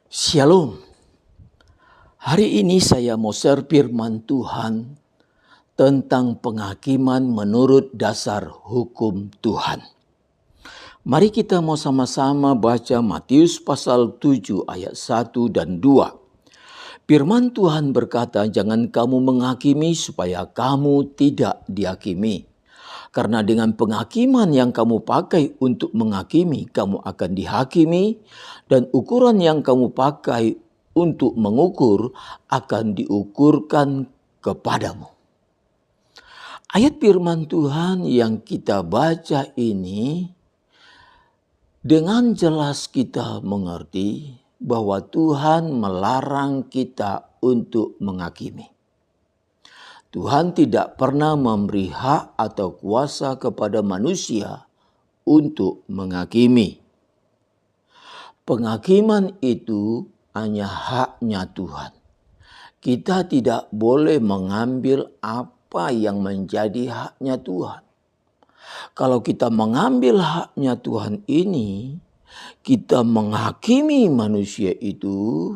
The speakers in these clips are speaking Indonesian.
Shalom. Hari ini saya mau share firman Tuhan tentang penghakiman menurut dasar hukum Tuhan. Mari kita mau sama-sama baca Matius pasal 7 ayat 1 dan 2. Firman Tuhan berkata, "Jangan kamu menghakimi supaya kamu tidak dihakimi. Karena dengan penghakiman yang kamu pakai untuk menghakimi, kamu akan dihakimi, dan ukuran yang kamu pakai untuk mengukur akan diukurkan kepadamu." Ayat firman Tuhan yang kita baca ini dengan jelas kita mengerti bahwa Tuhan melarang kita untuk menghakimi. Tuhan tidak pernah memberi hak atau kuasa kepada manusia untuk menghakimi. Penghakiman itu hanya haknya Tuhan. Kita tidak boleh mengambil apa yang menjadi haknya Tuhan. Kalau kita mengambil haknya Tuhan ini, kita menghakimi manusia itu,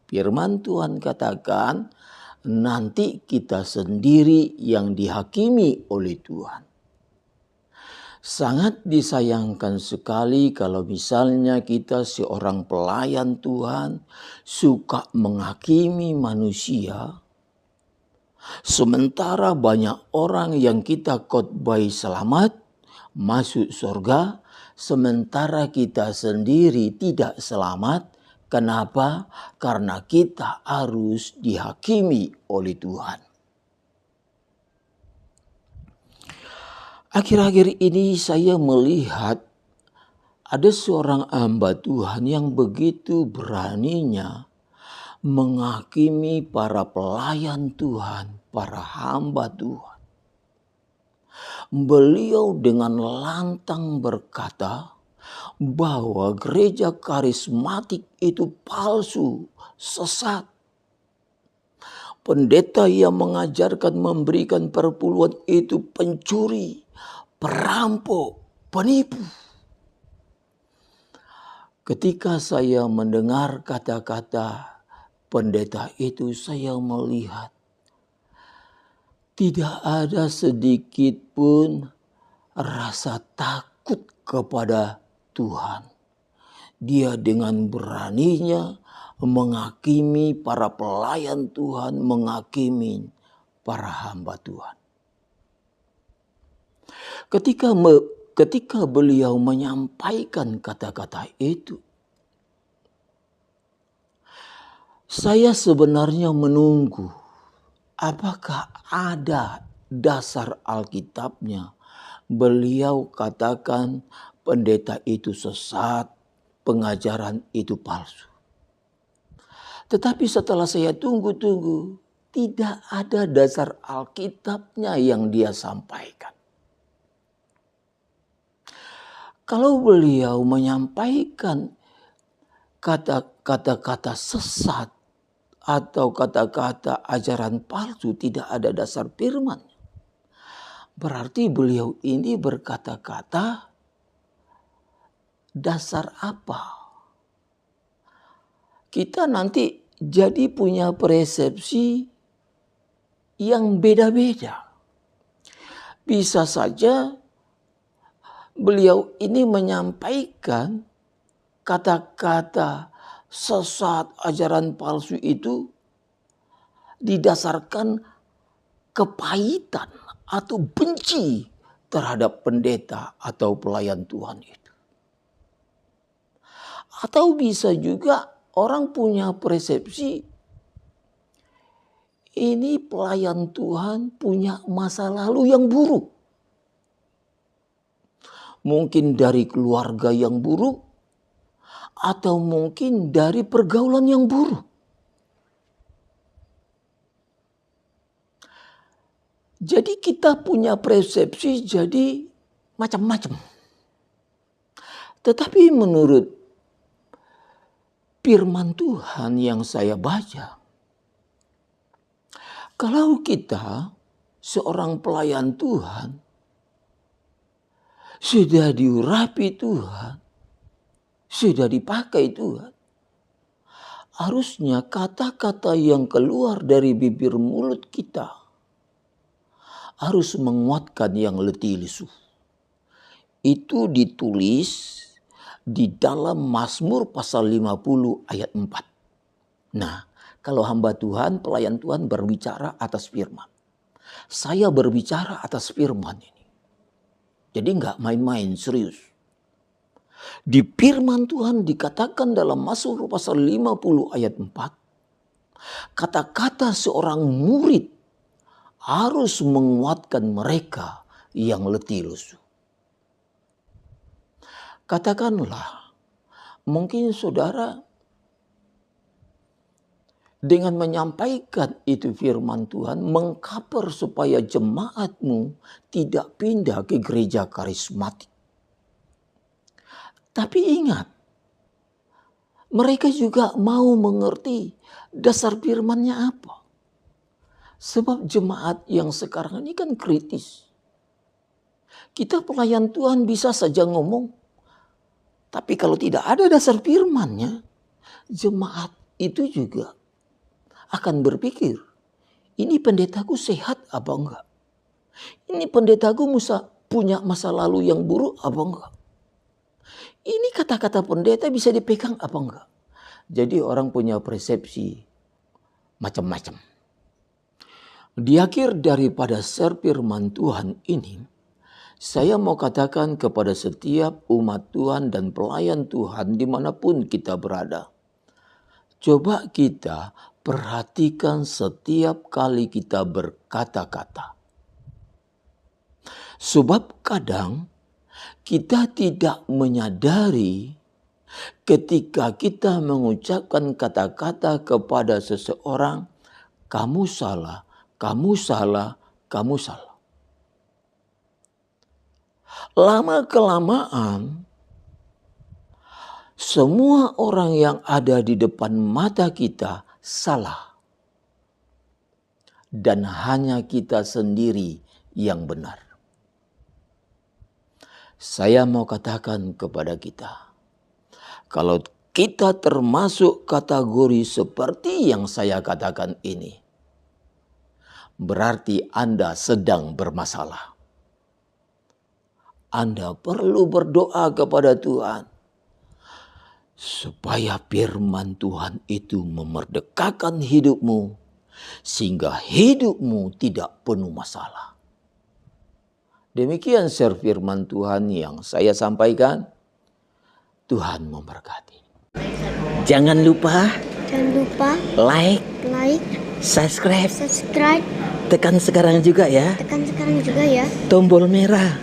firman Tuhan katakan, nanti kita sendiri yang dihakimi oleh Tuhan. Sangat disayangkan sekali kalau misalnya kita seorang pelayan Tuhan suka menghakimi manusia, sementara banyak orang yang kita khotbah selamat masuk surga, sementara kita sendiri tidak selamat. Kenapa? Karena kita harus dihakimi oleh Tuhan. Akhir-akhir ini saya melihat ada seorang hamba Tuhan yang begitu beraninya menghakimi para pelayan Tuhan, para hamba Tuhan. Beliau dengan lantang berkata bahwa gereja karismatik itu palsu, sesat. Pendeta yang mengajarkan memberikan perpuluhan itu pencuri, perampok, penipu. Ketika saya mendengar kata-kata pendeta itu, saya melihat tidak ada sedikit pun rasa takut kepada Tuhan. Dia dengan beraninya menghakimi para pelayan Tuhan, menghakimi para hamba Tuhan. Ketika beliau menyampaikan kata-kata itu, saya sebenarnya menunggu apakah ada dasar Alkitabnya. Beliau katakan pendeta itu sesat, pengajaran itu palsu. Tetapi setelah saya tunggu-tunggu, tidak ada dasar Alkitabnya yang dia sampaikan. Kalau beliau menyampaikan kata-kata sesat atau kata-kata ajaran palsu, tidak ada dasar firman, berarti beliau ini berkata-kata dasar apa? Kita nanti jadi punya persepsi yang beda-beda. Bisa saja beliau ini menyampaikan kata-kata sesat, ajaran palsu itu didasarkan kepahitan atau benci terhadap pendeta atau pelayan Tuhan itu. Atau bisa juga orang punya persepsi ini pelayan Tuhan punya masa lalu yang buruk. Mungkin dari keluarga yang buruk, atau mungkin dari pergaulan yang buruk. Jadi kita punya persepsi jadi macam-macam. Tetapi menurut firman Tuhan yang saya baca, kalau kita seorang pelayan Tuhan sudah diurapi Tuhan, sudah dipakai Tuhan, harusnya kata-kata yang keluar dari bibir mulut kita harus menguatkan yang letih lesu. Itu ditulis di dalam Mazmur pasal 50 ayat 4. Nah, kalau hamba Tuhan, pelayan Tuhan berbicara atas firman. Saya berbicara atas firman ini. Jadi enggak main-main, serius. Di firman Tuhan dikatakan dalam Mazmur pasal 50 ayat 4. Kata-kata seorang murid harus menguatkan mereka yang letih lesu. Katakanlah, mungkin saudara dengan menyampaikan itu firman Tuhan mengcover supaya jemaatmu tidak pindah ke gereja karismatik. Tapi ingat, mereka juga mau mengerti dasar firmannya apa. Sebab jemaat yang sekarang ini kan kritis. Kita pelayan Tuhan bisa saja ngomong. Tapi kalau tidak ada dasar firmannya, jemaat itu juga akan berpikir, ini pendetaku sehat apa enggak? Ini pendetaku punya masa lalu yang buruk apa enggak? Ini kata-kata pendeta bisa dipegang apa enggak? Jadi orang punya persepsi macam-macam. Di akhir daripada share firman Tuhan ini, saya mau katakan kepada setiap umat Tuhan dan pelayan Tuhan dimanapun kita berada. Coba kita perhatikan setiap kali kita berkata-kata. Sebab kadang kita tidak menyadari ketika kita mengucapkan kata-kata kepada seseorang, kamu salah, kamu salah, kamu salah. Lama-kelamaan, semua orang yang ada di depan mata kita salah. Dan hanya kita sendiri yang benar. Saya mau katakan kepada kita, kalau kita termasuk kategori seperti yang saya katakan ini, berarti Anda sedang bermasalah. Anda perlu berdoa kepada Tuhan supaya firman Tuhan itu memerdekakan hidupmu sehingga hidupmu tidak penuh masalah. Demikian share firman Tuhan yang saya sampaikan. Tuhan memberkati. Jangan lupa like, subscribe. Tekan sekarang juga ya. Tekan sekarang juga ya. Tombol merah.